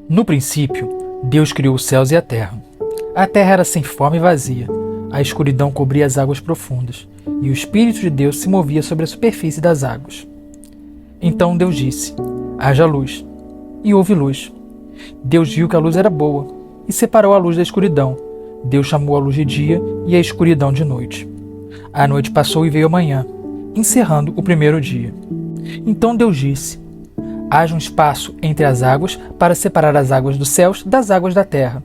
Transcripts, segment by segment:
No princípio, Deus criou os céus e a terra. A terra era sem forma e vazia. A escuridão cobria as águas profundas, e o Espírito de Deus se movia sobre a superfície das águas. Então Deus disse: haja luz. E houve luz. Deus viu que a luz era boa, e separou a luz da escuridão. Deus chamou a luz de dia e a escuridão de noite. A noite passou e veio a manhã, encerrando o primeiro dia. Então Deus disse: haja um espaço entre as águas para separar as águas dos céus das águas da terra.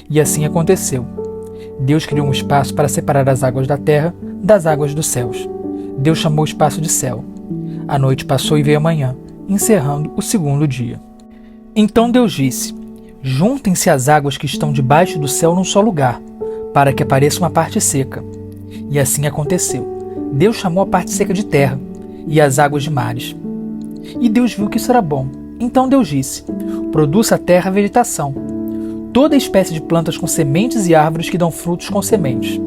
E assim aconteceu. Deus criou um espaço para separar as águas da terra das águas dos céus. Deus chamou o espaço de céu. A noite passou e veio a manhã, encerrando o segundo dia. Então Deus disse: juntem-se as águas que estão debaixo do céu num só lugar, para que apareça uma parte seca. E assim aconteceu. Deus chamou a parte seca de terra, e as águas de mares. E Deus viu que isso era bom. Então Deus disse: produza a terra vegetação, toda espécie de plantas com sementes e árvores que dão frutos com sementes.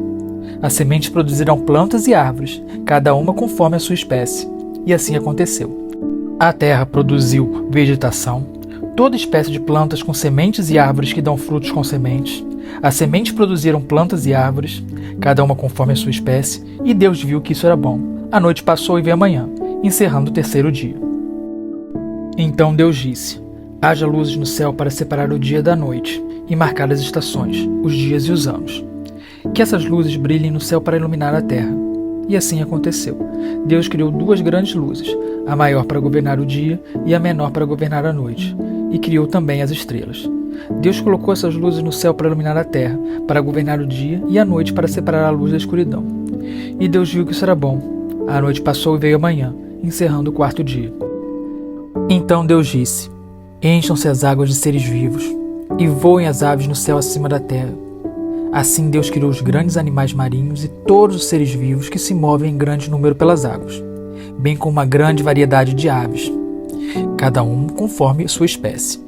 As sementes produzirão plantas e árvores, cada uma conforme a sua espécie. E assim aconteceu. A terra produziu vegetação, toda espécie de plantas com sementes e árvores que dão frutos com sementes. As sementes produziram plantas e árvores, cada uma conforme a sua espécie, e Deus viu que isso era bom. A noite passou e veio a manhã, encerrando o terceiro dia. Então Deus disse: haja luzes no céu para separar o dia da noite e marcar as estações, os dias e os anos. Que essas luzes brilhem no céu para iluminar a terra. E assim aconteceu. Deus criou duas grandes luzes, a maior para governar o dia e a menor para governar a noite, e criou também as estrelas. Deus colocou essas luzes no céu para iluminar a terra, para governar o dia, e a noite para separar a luz da escuridão. E Deus viu que isso era bom. A noite passou e veio a manhã, encerrando o quarto dia. Então Deus disse: encham-se as águas de seres vivos, e voem as aves no céu acima da terra. Assim Deus criou os grandes animais marinhos e todos os seres vivos que se movem em grande número pelas águas, bem como uma grande variedade de aves, cada um conforme sua espécie.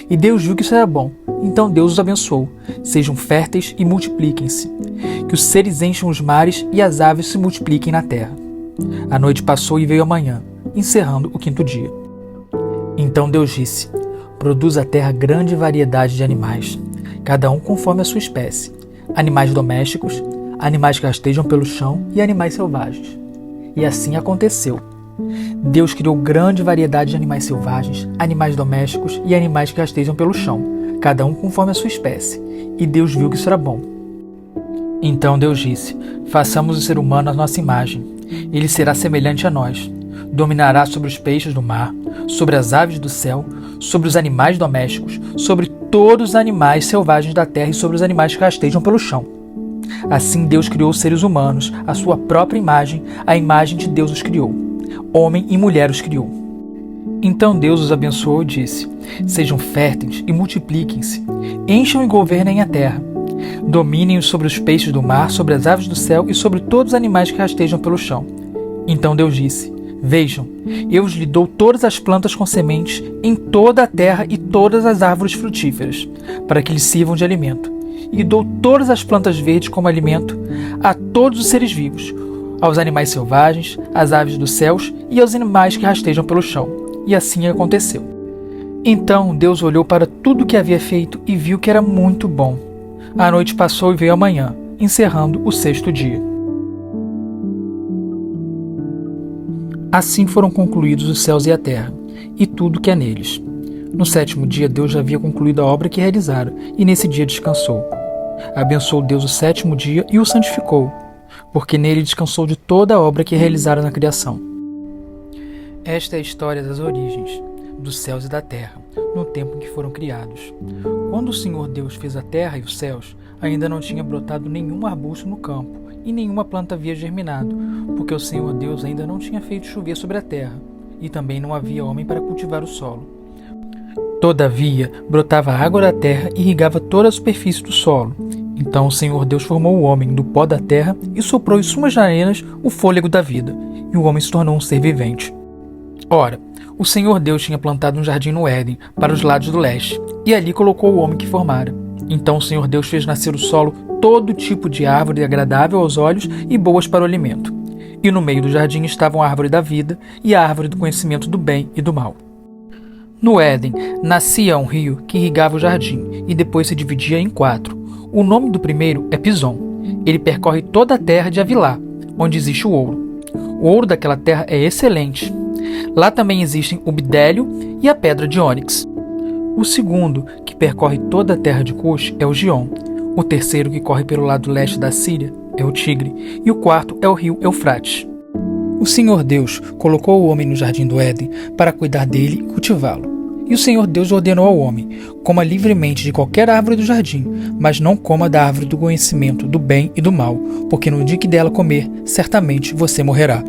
E Deus viu que isso era bom. Então Deus os abençoou: sejam férteis e multipliquem-se, que os seres encham os mares e as aves se multipliquem na terra. A noite passou e veio a manhã, encerrando o quinto dia. Então Deus disse: produza a terra grande variedade de animais, cada um conforme a sua espécie, animais domésticos, animais que rastejam pelo chão e animais selvagens. E assim aconteceu. Deus criou grande variedade de animais selvagens, animais domésticos e animais que rastejam pelo chão, cada um conforme a sua espécie. E Deus viu que isso era bom. Então Deus disse: façamos o ser humano à nossa imagem. Ele será semelhante a nós. Dominará sobre os peixes do mar, sobre as aves do céu, sobre os animais domésticos, sobre todos os animais selvagens da terra e sobre os animais que rastejam pelo chão. Assim Deus criou os seres humanos, à sua própria imagem, a imagem de Deus os criou. Homem e mulher os criou. Então Deus os abençoou e disse: sejam férteis e multipliquem-se, encham e governem a terra. Dominem sobre os peixes do mar, sobre as aves do céu e sobre todos os animais que rastejam pelo chão. Então Deus disse: vejam, eu lhe dou todas as plantas com sementes em toda a terra e todas as árvores frutíferas, para que lhes sirvam de alimento. E dou todas as plantas verdes como alimento a todos os seres vivos, aos animais selvagens, às aves dos céus e aos animais que rastejam pelo chão. E assim aconteceu. Então Deus olhou para tudo o que havia feito e viu que era muito bom. A noite passou e veio a manhã, encerrando o sexto dia. Assim foram concluídos os céus e a terra, e tudo que há neles. No sétimo dia Deus já havia concluído a obra que realizara, e nesse dia descansou. Abençoou Deus o sétimo dia e o santificou, porque nele descansou de toda a obra que realizara na criação. Esta é a história das origens, dos céus e da terra, no tempo em que foram criados. Quando o Senhor Deus fez a terra e os céus, ainda não tinha brotado nenhum arbusto no campo, e nenhuma planta havia germinado, porque o Senhor Deus ainda não tinha feito chover sobre a terra, e também não havia homem para cultivar o solo. Todavia, brotava a água da terra e irrigava toda a superfície do solo. Então o Senhor Deus formou o homem do pó da terra e soprou em suas narinas o fôlego da vida, e o homem se tornou um ser vivente. Ora, o Senhor Deus tinha plantado um jardim no Éden, para os lados do leste, e ali colocou o homem que formara. Então o Senhor Deus fez nascer do solo todo tipo de árvore agradável aos olhos e boas para o alimento. e no meio do jardim estavam a árvore da vida e a árvore do conhecimento do bem e do mal. No Éden, nascia um rio que irrigava o jardim e depois se dividia em 4. O nome do primeiro é Pison. Ele percorre toda a terra de Havilá, onde existe o ouro. O ouro daquela terra é excelente. Lá também existem o bidélio e a pedra de ônix. O segundo, que percorre toda a terra de Cush, é o Gion. O terceiro, que corre pelo lado leste da Síria, é o Tigre. E o quarto é o rio Eufrates. O Senhor Deus colocou o homem no jardim do Éden para cuidar dele e cultivá-lo. E o Senhor Deus ordenou ao homem: coma livremente de qualquer árvore do jardim, mas não coma da árvore do conhecimento do bem e do mal, porque no dia que dela comer, certamente você morrerá.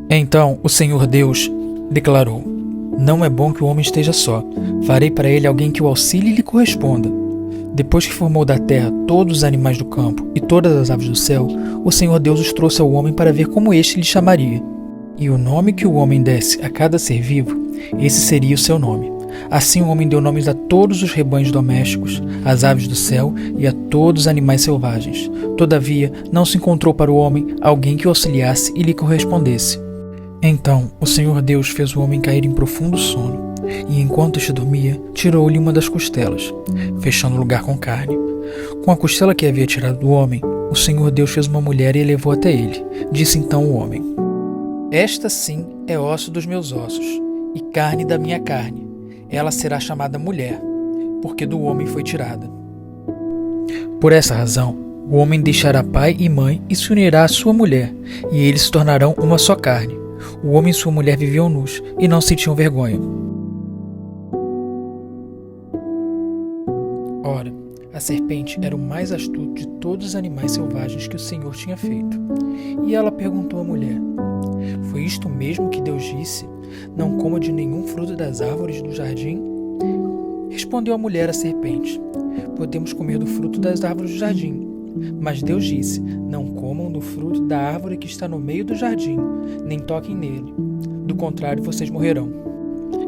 Então o Senhor Deus declarou: não é bom que o homem esteja só. Farei para ele alguém que o auxilie e lhe corresponda. Depois que formou da terra todos os animais do campo e todas as aves do céu, o Senhor Deus os trouxe ao homem para ver como este lhe chamaria. E o nome que o homem desse a cada ser vivo, esse seria o seu nome. Assim o homem deu nomes a todos os rebanhos domésticos, às aves do céu e a todos os animais selvagens. Todavia, não se encontrou para o homem alguém que o auxiliasse e lhe correspondesse. Então o Senhor Deus fez o homem cair em profundo sono. E enquanto este dormia, tirou-lhe uma das costelas, fechando o lugar com carne. Com a costela que havia tirado do homem, o Senhor Deus fez uma mulher e a levou até ele. Disse então o homem: esta sim é osso dos meus ossos, e carne da minha carne. Ela será chamada mulher, porque do homem foi tirada. Por essa razão, o homem deixará pai e mãe e se unirá à sua mulher, e eles se tornarão uma só carne. O homem e sua mulher viviam nus e não sentiam vergonha. Ora, a serpente era o mais astuto de todos os animais selvagens que o Senhor tinha feito. E ela perguntou à mulher: foi isto mesmo que Deus disse? Não coma de nenhum fruto das árvores do jardim? Respondeu a mulher à serpente: podemos comer do fruto das árvores do jardim. Mas Deus disse: não comam do fruto da árvore que está no meio do jardim, nem toquem nele. Do contrário, vocês morrerão.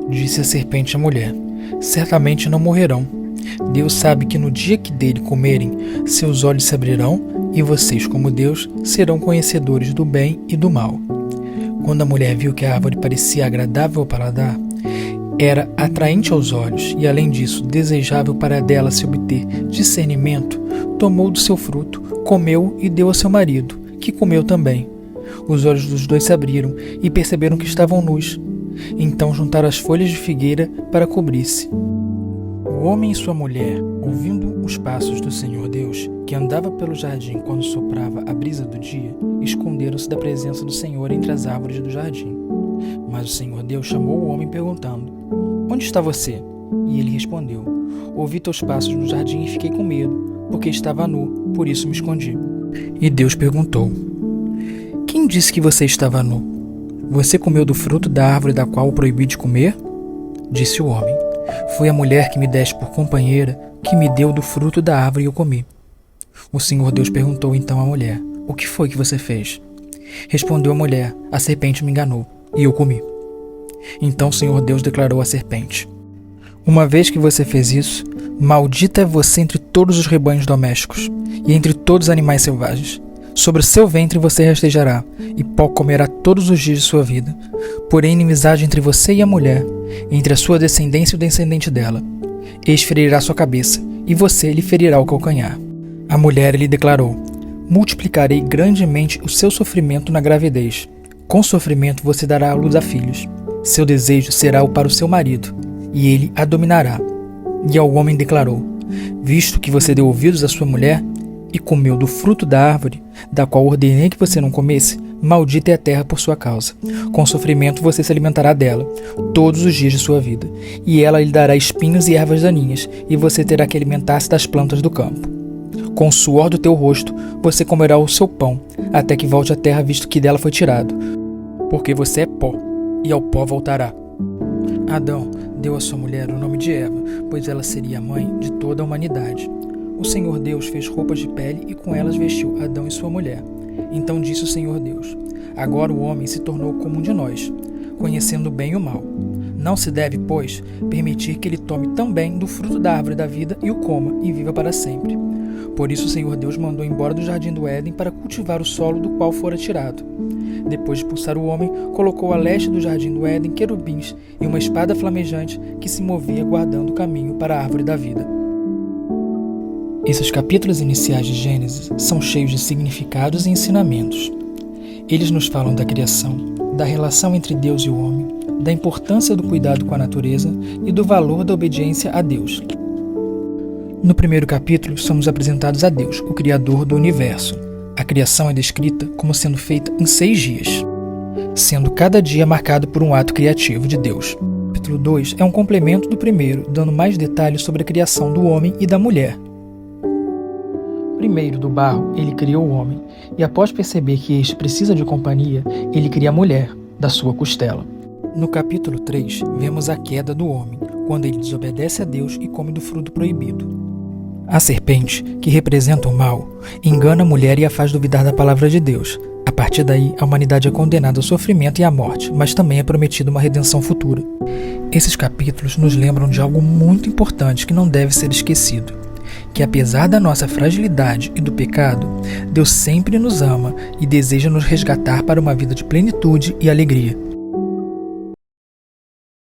Disse a serpente à mulher: certamente não morrerão. Deus sabe que no dia que dele comerem, seus olhos se abrirão e vocês, como Deus, serão conhecedores do bem e do mal. Quando a mulher viu que a árvore parecia agradável ao paladar, era atraente aos olhos e, além disso, desejável para dela se obter discernimento, tomou do seu fruto, comeu e deu ao seu marido, que comeu também. Os olhos dos dois se abriram e perceberam que estavam nus. Então juntaram as folhas de figueira para cobrir-se. O homem e sua mulher, ouvindo os passos do Senhor Deus, que andava pelo jardim quando soprava a brisa do dia, esconderam-se da presença do Senhor entre as árvores do jardim. Mas o Senhor Deus chamou o homem perguntando: onde está você? E ele respondeu: ouvi teus passos no jardim e fiquei com medo, porque estava nu, por isso me escondi. E Deus perguntou: quem disse que você estava nu? Você comeu do fruto da árvore da qual o proibi de comer? Disse o homem: foi a mulher que me deste por companheira que me deu do fruto da árvore e eu comi. O Senhor Deus perguntou então à mulher: o que foi que você fez? Respondeu a mulher: a serpente me enganou e eu comi. Então o Senhor Deus declarou à serpente: uma vez que você fez isso, maldita é você entre todos os rebanhos domésticos e entre todos os animais selvagens. Sobre o seu ventre você rastejará, e pó comerá todos os dias de sua vida. Porém, inimizade entre você e a mulher, entre a sua descendência e o descendente dela. Este ferirá sua cabeça, e você lhe ferirá o calcanhar. A mulher lhe declarou: multiplicarei grandemente o seu sofrimento na gravidez. Com sofrimento você dará à luz a filhos. Seu desejo será o para o seu marido, e ele a dominará. E ao homem declarou: visto que você deu ouvidos à sua mulher, e comeu do fruto da árvore, da qual ordenei que você não comesse, maldita é a terra por sua causa. Com sofrimento você se alimentará dela, todos os dias de sua vida, e ela lhe dará espinhos e ervas daninhas, e você terá que alimentar-se das plantas do campo. Com o suor do teu rosto você comerá o seu pão, até que volte à terra, visto que dela foi tirado, porque você é pó, e ao pó voltará. Adão deu à sua mulher o nome de Eva, pois ela seria a mãe de toda a humanidade. O Senhor Deus fez roupas de pele e com elas vestiu Adão e sua mulher. Então disse o Senhor Deus: agora o homem se tornou como um de nós, conhecendo o bem e o mal. Não se deve, pois, permitir que ele tome também do fruto da árvore da vida e o coma e viva para sempre. Por isso o Senhor Deus mandou embora do jardim do Éden para cultivar o solo do qual fora tirado. Depois de expulsar o homem, colocou a leste do jardim do Éden querubins e uma espada flamejante que se movia guardando o caminho para a árvore da vida. Esses capítulos iniciais de Gênesis são cheios de significados e ensinamentos. Eles nos falam da criação, da relação entre Deus e o homem, da importância do cuidado com a natureza e do valor da obediência a Deus. No primeiro capítulo, somos apresentados a Deus, o Criador do universo. A criação é descrita como sendo feita em 6 dias, sendo cada dia marcado por um ato criativo de Deus. O capítulo 2 é um complemento do primeiro, dando mais detalhes sobre a criação do homem e da mulher. Primeiro, do barro, ele criou o homem, e após perceber que este precisa de companhia, ele cria a mulher, da sua costela. No capítulo 3, vemos a queda do homem, quando ele desobedece a Deus e come do fruto proibido. A serpente, que representa o mal, engana a mulher e a faz duvidar da palavra de Deus. A partir daí, a humanidade é condenada ao sofrimento e à morte, mas também é prometida uma redenção futura. Esses capítulos nos lembram de algo muito importante que não deve ser esquecido, que apesar da nossa fragilidade e do pecado, Deus sempre nos ama e deseja nos resgatar para uma vida de plenitude e alegria.